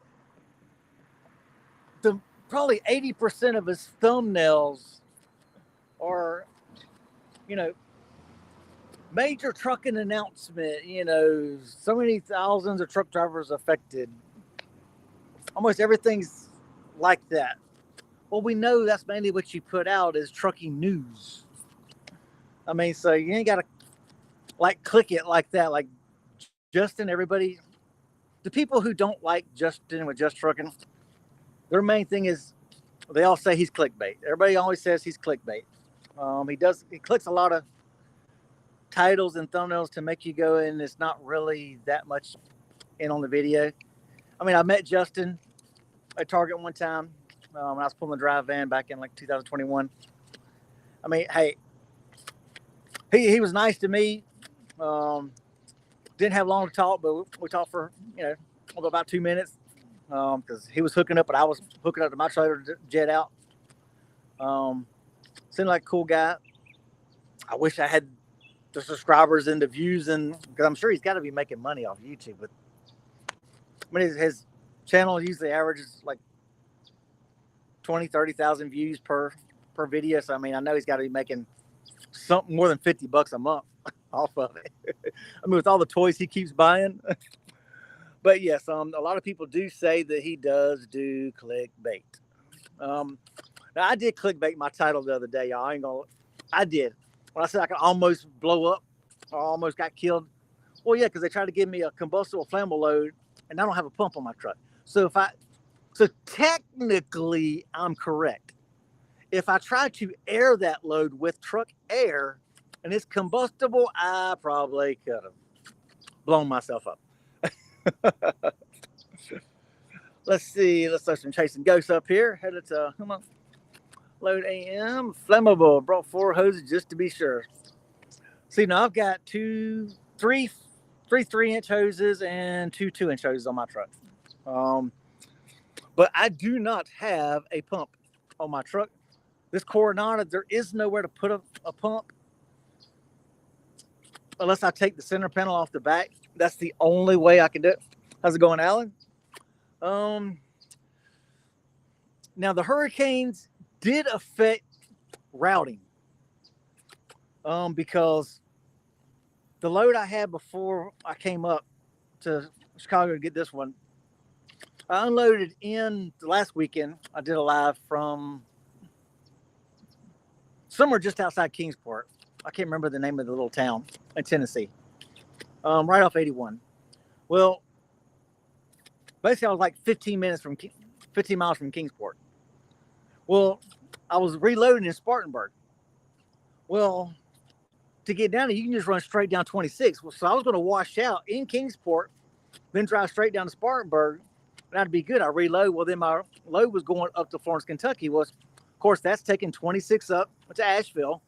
probably 80% of his thumbnails are, major trucking announcement, so many thousands of truck drivers affected. Almost everything's like that. Well, we know that's mainly what you put out is trucking news. I mean, so you ain't got to click it like that. Like Justin, everybody, the people who don't like Justin with Just Trucking, their main thing is they all say he's clickbait. Everybody always says he's clickbait. He clicks a lot of titles and thumbnails to make you go in. It's not really that much in on the video. I mean, I met Justin at Target one time when I was pulling the drive van back in 2021. I mean, hey, he was nice to me. Didn't have long to talk, but we talked for about 2 minutes because he was hooking up, but I was hooking up to my trailer to jet out. Seemed like a cool guy. I wish I had the subscribers and the views, and because I'm sure he's got to be making money off YouTube. But I mean, his channel usually averages like 20, 30,000 views per video. So I mean, I know he's got to be making something more than $50 a month off of it. I mean, with all the toys he keeps buying. But yes, a lot of people do say that he does do clickbait. Now I did clickbait my title the other day, y'all. I did. When I said I could almost blow up, or almost got killed. Well, yeah, because they tried to give me a combustible flammable load, and I don't have a pump on my truck. So technically, I'm correct. If I try to air that load with truck air and it's combustible, I probably could have blown myself up. Let's see. Let's throw some Chasing Ghosts up here. Headed to, come on, load AM, flammable. Brought 4 hoses just to be sure. See, now I've got three 3-inch hoses and 2 2-inch hoses on my truck. But I do not have a pump on my truck. This Coronado, there is nowhere to put a pump unless I take the center panel off the back. That's the only way I can do it. How's it going, Alan? Now the hurricanes did affect routing, because the load I had before I came up to Chicago to get this one, I unloaded in the last weekend. I did a live from somewhere just outside Kingsport. I can't remember the name of the little town in Tennessee, right off 81. Well, basically I was like 15 miles from Kingsport. Well, I was reloading in Spartanburg. Well, to get down there, you can just run straight down 26. Well, so I was going to wash out in Kingsport, then drive straight down to Spartanburg. And that'd be good. I reload. Well, then my load was going up to Florence, Kentucky. Well, of course, that's taking 26 up to Asheville.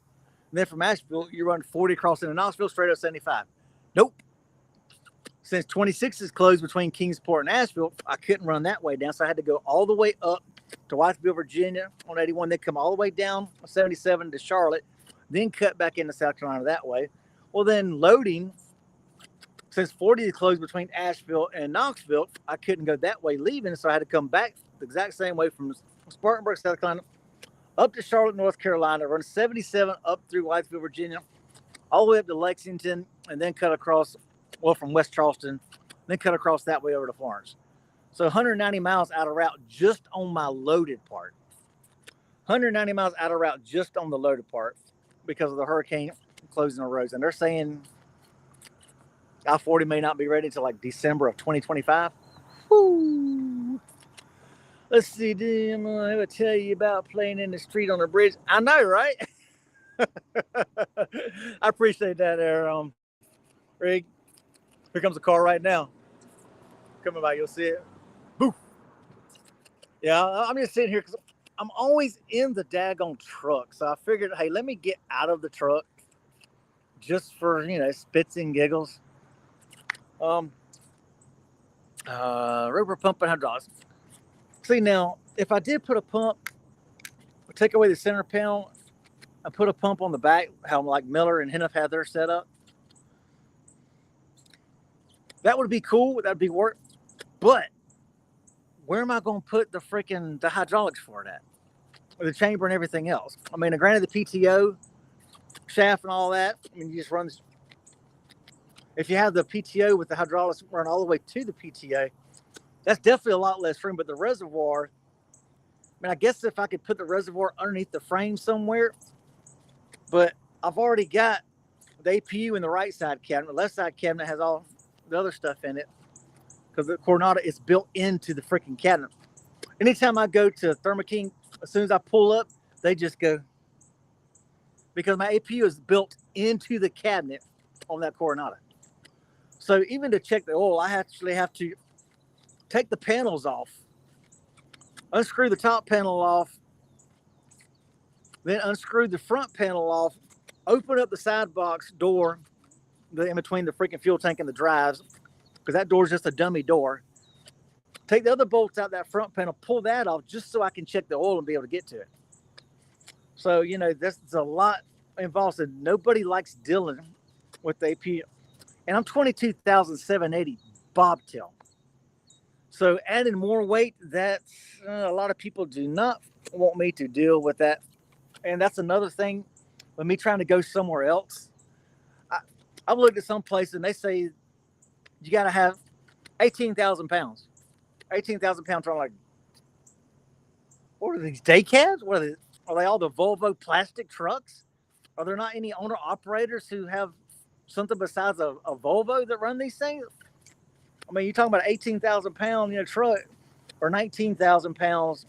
And then from Asheville, you run 40 across into Knoxville, straight up 75. Nope. Since 26 is closed between Kingsport and Asheville, I couldn't run that way down. So I had to go all the way up to Whitesville, Virginia on 81, then come all the way down on 77 to Charlotte, then cut back into South Carolina that way. Well, then loading, since 40 is closed between Asheville and Knoxville, I couldn't go that way leaving, so I had to come back the exact same way from Spartanburg, South Carolina, up to Charlotte, North Carolina, run 77 up through Whitesville, Virginia, all the way up to Lexington, and then cut across, well, from West Charleston, then cut across that way over to Florence. So 190 miles out of route just on my loaded part. 190 miles out of route just on the loaded part because of the hurricane closing the roads. And they're saying I-40 may not be ready until like December of 2025. Woo. Let's see, I'm going to tell you about playing in the street on the bridge. I know, right? I appreciate that there, Rig. Here comes a car right now. Coming by, you'll see it. Boof. Yeah, I'm just sitting here because I'm always in the daggone truck. So I figured, hey, let me get out of the truck just for, spits and giggles. Rubber pump and hydraulics. See, now, if I did put a pump, take away the center panel, and put a pump on the back, how like Miller and Hennef had their set up, that would be cool. That'd be work. But where am I going to put the hydraulics for that? Or the chamber and everything else? I mean, granted, the PTO shaft and all that, I mean, you just run. If you have the PTO with the hydraulics run all the way to the PTO, that's definitely a lot less room. But the reservoir, I mean, I guess if I could put the reservoir underneath the frame somewhere, but I've already got the APU in the right side cabinet. The left side cabinet has all the other stuff in it because the Coronado is built into the freaking cabinet. Anytime I go to Thermo King, as soon as I pull up, they just go, because my APU is built into the cabinet on that Coronado. So even to check the oil, I actually have to take the panels off, unscrew the top panel off, then unscrew the front panel off, open up the side box door in between the freaking fuel tank and the drives, because that door is just a dummy door. Take the other bolts out that front panel, pull that off just so I can check the oil and be able to get to it. So, that's a lot involved. So nobody likes dealing with the APU. And I'm 22,780 bobtail. So adding more weight, that's a lot of people do not want me to deal with that. And that's another thing with me trying to go somewhere else. I've looked at some places and they say you got to have 18,000 pounds. 18,000 pounds. I'm like, what are these day cabs? What are they? Are they all the Volvo plastic trucks? Are there not any owner operators who have something besides a Volvo that run these things? I mean, you're talking about an 18,000 pound truck or 19,000 pounds.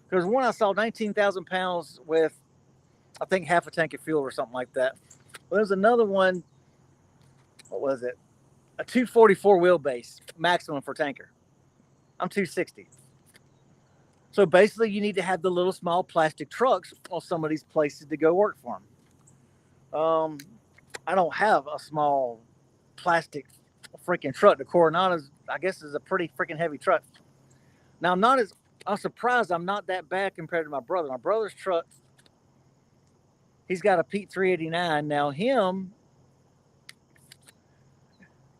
There's one I saw 19,000 pounds with, I think, half a tank of fuel or something like that. Well, there's another one. What was it? A 244 wheelbase maximum for tanker. I'm 260. So basically, you need to have the little small plastic trucks on some of these places to go work for them. I don't have a small plastic freaking truck. The Coronado, I guess, is a pretty freaking heavy truck. Now, I'm not as I'm surprised I'm not that bad compared to my brother. My brother's truck, he's got a Pete 389. Now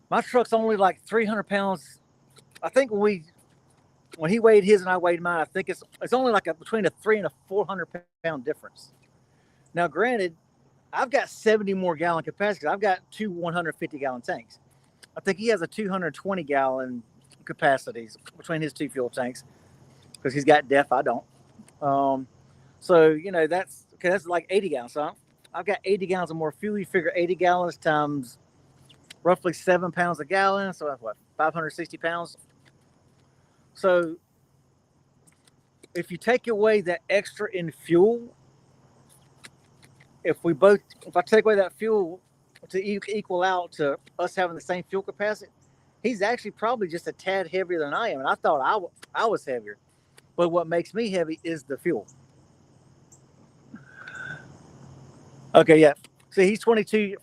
my truck's only like 300 pounds. I think when he weighed his and I weighed mine, I think it's only like between a 300 and a 400 pound difference. Now, granted, I've got 70 more gallon capacity. I've got two 150 gallon tanks. I think he has a 220 gallon capacities between his two fuel tanks because he's got DEF. I don't. Um, so that's okay. That's like 80 gallons. So I've got 80 gallons of more fuel. You figure 80 gallons times roughly 7 pounds a gallon. So that's what, 560 pounds. So if you take away that extra in fuel, if I take away that fuel to equal out to us having the same fuel capacity, he's actually probably just a tad heavier than I am. And I thought I was heavier. But what makes me heavy is the fuel. Okay, yeah. See, he's 22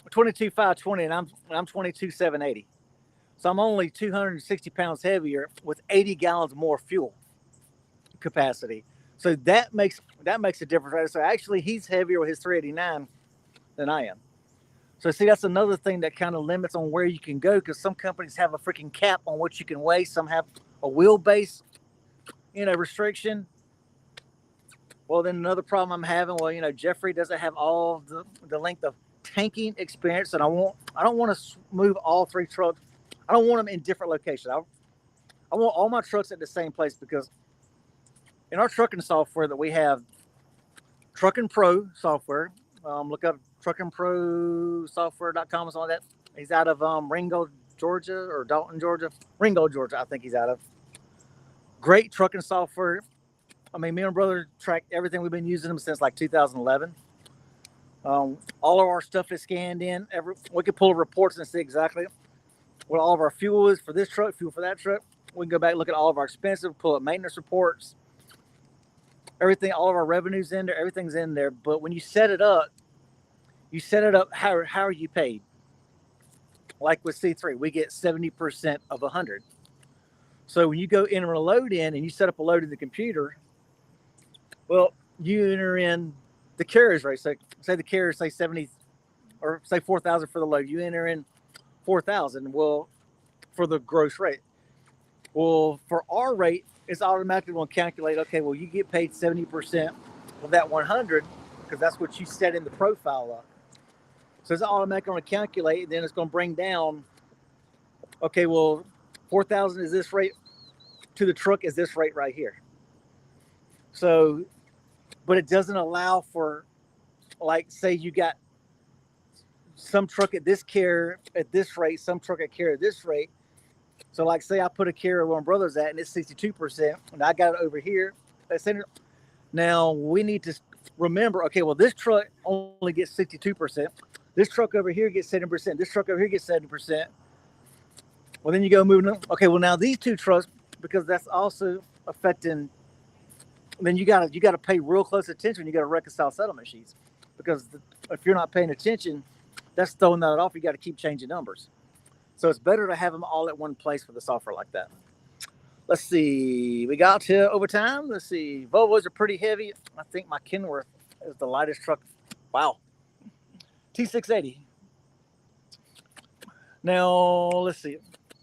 520, and I'm 22 780. So I'm only 260 pounds heavier with 80 gallons more fuel capacity. So that makes a difference, right? So actually, he's heavier with his 389 than I am. So see, that's another thing that kind of limits on where you can go, because some companies have a freaking cap on what you can weigh. Some have a wheelbase, restriction. Well, then another problem I'm having, Jeffrey doesn't have all the length of tanking experience, and I don't want to move all three trucks. I don't want them in different locations. I want all my trucks at the same place, because in our trucking software that we have, Trucking Pro software, look up truckingprosoftware.com or something like that. He's out of Ringo, Georgia, or Dalton, Georgia. Ringo, Georgia, I think he's out of. Great trucking software. I mean, me and my brother track everything. We've been using them since like 2011. All of our stuff is scanned in. We can pull reports and see exactly what all of our fuel is for this truck, fuel for that truck. We can go back and look at all of our expenses, pull up maintenance reports, everything, all of our revenues in there, everything's in there. But when you set it up, how are you paid? Like with C3, we get 70% of 100. So when you go enter a load in and you set up a load in the computer, well, you enter in the carrier's rate. So say the carrier say 70 or say 4,000 for the load. You enter in 4,000. Well, for the gross rate. Well, for our rate, it's automatically going to calculate. Okay, well, you get paid 70% of that 100 because that's what you set in the profile up. So it's automatically going to calculate, and then it's going to bring down. Okay, well, 4,000 is this rate to the truck is this rate right here. So, but it doesn't allow for, like, say you got some truck at this carrier at this rate, some truck at carrier at this rate. So, like, say I put a carrier where my brother's at, and it's 62%, and I got it over here. Now we need to remember, okay, well, this truck only gets 62%. This truck over here gets 70%. This truck over here gets 70%. Well, then you go moving on. Okay, well, now these two trucks, because that's also affecting. Then you gotta pay real close attention. You got to reconcile settlement sheets, because if you're not paying attention, that's throwing that off. You got to keep changing numbers. So it's better to have them all at one place with a software like that. Let's see. We got to overtime. Let's see. Volvos are pretty heavy. I think my Kenworth is the lightest truck. Wow. T680. Now, let's see.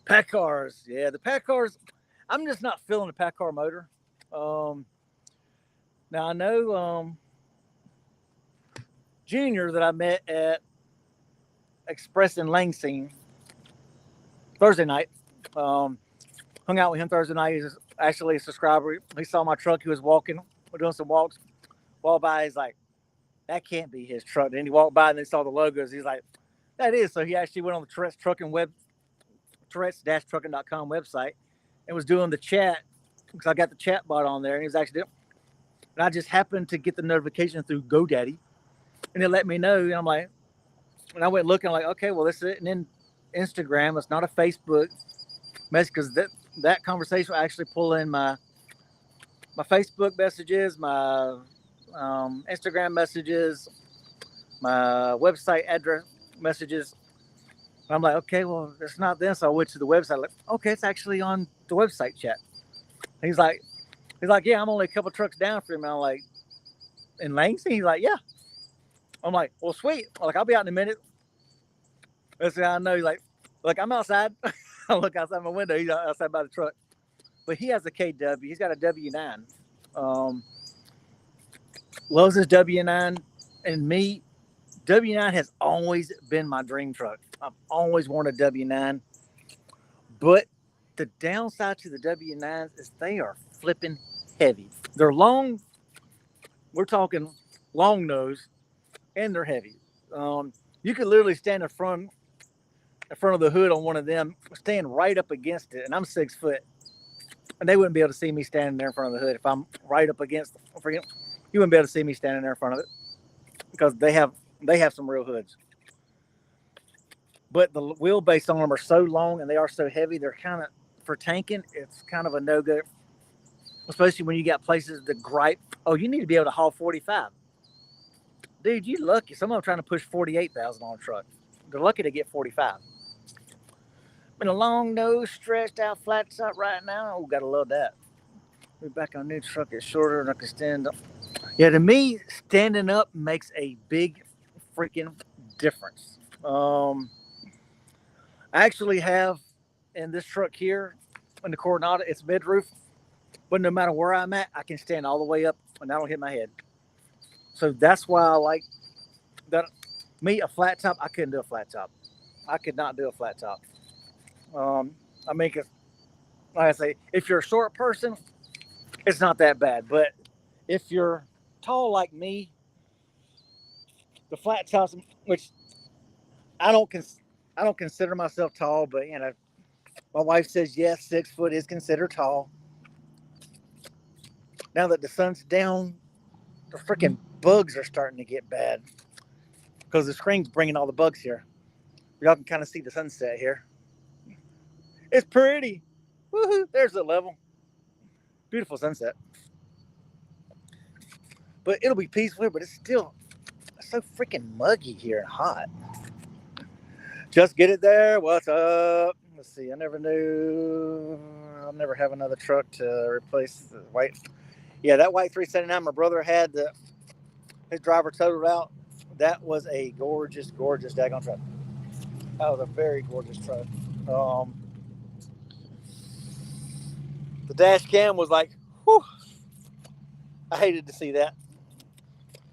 Pack cars. Yeah, the pack cars. I'm just not feeling the pack car motor. Now, I know Junior that I met at Express in Lansing Thursday night. Hung out with him Thursday night. He's actually a subscriber. He saw my truck. He was walking. We're doing some walks. Walked by. He's like, that can't be his truck. Then he walked by and they saw the logos. He's like, that is. So he actually went on the Tourette's Tourette's-trucking.com website and was doing the chat, because I got the chat bot on there, and he was actually doing. And I just happened to get the notification through GoDaddy, and it let me know. And I'm like, and I went looking, like, okay, well, this is it. And then Instagram, it's not a Facebook message, because that conversation will actually pull in my Facebook messages, my Instagram messages, my website address messages. And I'm like, okay, well, it's not this. So I went to the website, like, okay, it's actually on the website chat. And he's like, He's like, yeah, I'm only a couple trucks down from him. And I'm like, in Langston? He's like, yeah. I'm like, well, sweet. Like, I'll be out in a minute. That's how I know. He's like I'm outside. I look outside my window. He's outside by the truck. But he has a KW. He's got a W9. Loves his W9. And me, W9 has always been my dream truck. I've always wanted a W9. But the downside to the W9s is they are flipping heavy. They're long. We're talking long nose, and they're heavy. You could literally stand in front of the hood on one of them, stand right up against it, and I'm 6 foot, and they wouldn't be able to see me standing there in front of the hood. If I'm right up against, you wouldn't be able to see me standing there in front of it because they have some real hoods. But the wheelbase on them are so long and they are so heavy. They're kind of, for tanking, it's kind of a no-go, especially when you got places that gripe, oh, you need to be able to haul 45. Dude, you lucky. Some of them trying to push 48,000 on a truck. They're lucky to get 45. Been a long nose, stretched out, flat top right now. Oh, gotta love that. We're back on new truck. It's shorter and I can stand up. Yeah, to me, standing up makes a big freaking difference. I actually have in this truck here in the Coronado, it's mid-roof, but no matter where I'm at, I can stand all the way up and I don't hit my head. So that's why I like that. Me, a flat top, I couldn't do a flat top. I could not do a flat top. I mean, like I say, if you're a short person, it's not that bad. But if you're tall like me, the flat tops, which I don't consider myself tall, but you know, my wife says yes, 6 foot is considered tall. Now that the sun's down, the freaking bugs are starting to get bad because the screen's bringing all the bugs here. Y'all can kind of see the sunset here. It's pretty. Woohoo! There's the level. Beautiful sunset. But it'll be peaceful, but it's still so freaking muggy here and hot. Just get it there. What's up? Let's see. I never knew. I'll never have another truck to replace the white. Yeah, that white 379 my brother had, his driver totaled out. That was a gorgeous, gorgeous daggone truck. That was a very gorgeous truck. The dash cam was like, whew. I hated to see that.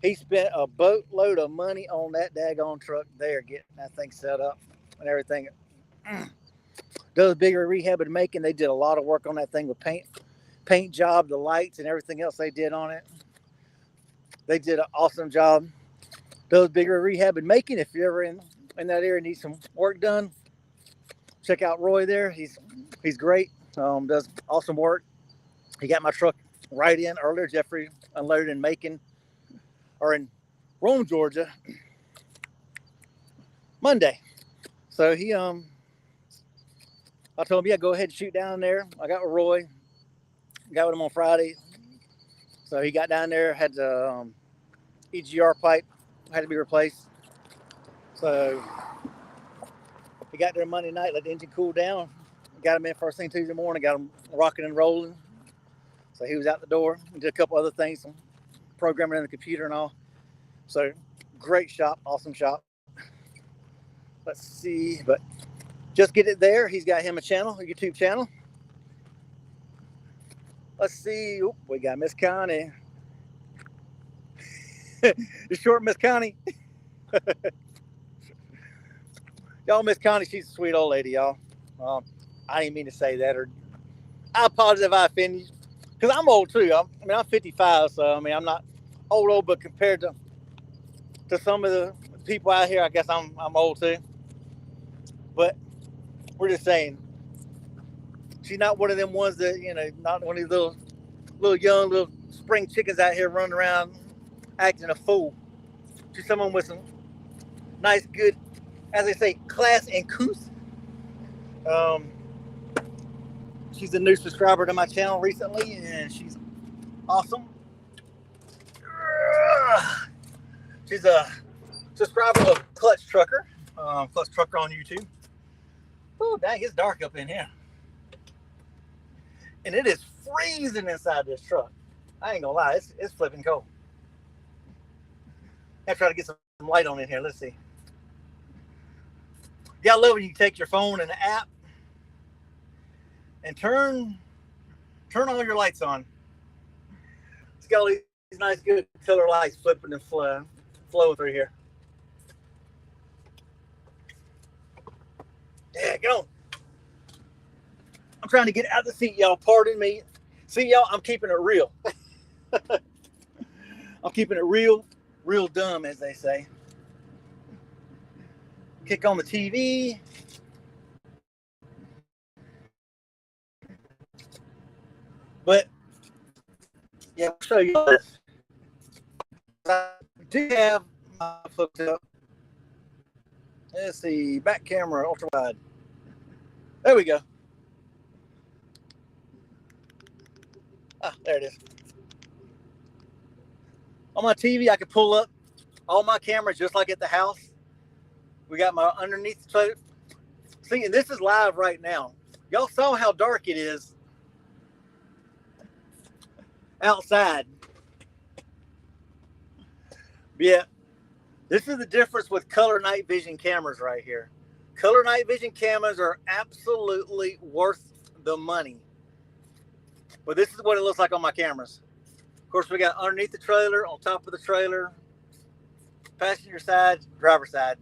He spent a boatload of money on that daggone truck there, getting that thing set up and everything. Does bigger rehab in Macon. They did a lot of work on that thing with paint job, the lights and everything else they did on it. They did an awesome job. Does bigger rehab in Macon. If you're ever in that area and need some work done, check out Roy there. He's great. Does awesome work. He got my truck right in earlier. Jeffrey unloaded in Macon or in Rome, Georgia, Monday. So he I told him, yeah, go ahead and shoot down there. I got with Roy. Got with him on Friday. So he got down there, had the EGR pipe had to be replaced. So he got there Monday night, let the engine cool down. Got him in first thing Tuesday morning, got him rocking and rolling. So he was out the door. Did a couple other things, some programming in the computer and all. So great shop, awesome shop. Let's see, but just get it there. He's got him a channel, a YouTube channel. Let's see. Oop, we got Miss Connie. The short Miss Connie. Y'all, Miss Connie, she's a sweet old lady, y'all. I didn't mean to say that, or I apologize if I offend you, because I'm old too. I'm 55, so I mean I'm not old, but compared to some of the people out here, I guess I'm old too. But we're just saying, she's not one of them ones that, you know, not one of these little young little spring chickens out here running around acting a fool. She's someone with some nice, good, as they say, class and couth. She's a new subscriber to my channel recently, and she's awesome. She's a subscriber of Clutch Trucker on YouTube. Oh, dang, it's dark up in here. And it is freezing inside this truck. I ain't gonna lie, it's flipping cold. I try to get some light on in here. Let's see. Yeah, I love when you take your phone and the app and turn all your lights on. It's got all these nice, good color lights flipping and flowing through here. Yeah, go. I'm trying to get out of the seat, y'all. Pardon me. See, y'all, I'm keeping it real. I'm keeping it real dumb, as they say. Kick on the TV. But, yeah, I'll show you this. I do have my hooked up. Let's see, back camera, ultra wide. There we go. Ah, there it is. On my TV, I can pull up all my cameras just like at the house. We got my underneath the trailer. See, and this is live right now. Y'all saw how dark it is outside. Yeah, this is the difference with color night vision cameras right here. Color night vision cameras are absolutely worth the money. But this is what it looks like on my cameras. Of course, we got underneath the trailer, on top of the trailer, passenger side, driver side.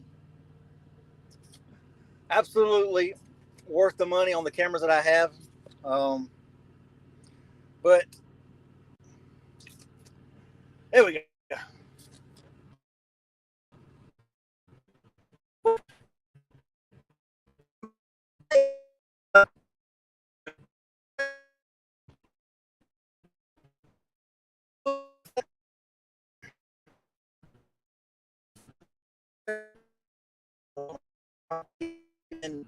Absolutely worth the money on the cameras that I have. But there we go. And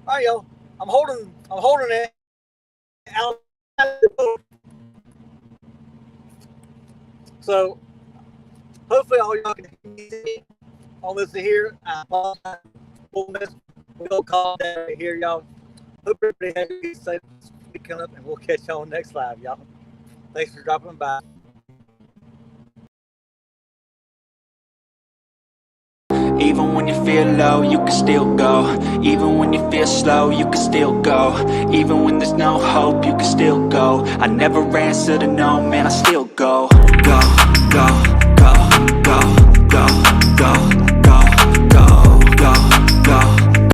all right, y'all. I'm holding it out. So hopefully all y'all can see on this here. I apologize for this. We'll call that right here, y'all. Hope everybody has a good safe week coming up, and we'll catch y'all next live, y'all. Thanks for dropping by. Even when you feel low, you can still go. Even when you feel slow, you can still go. Even when there's no hope, you can still go. I never answer to no, man, I still go. Go, go.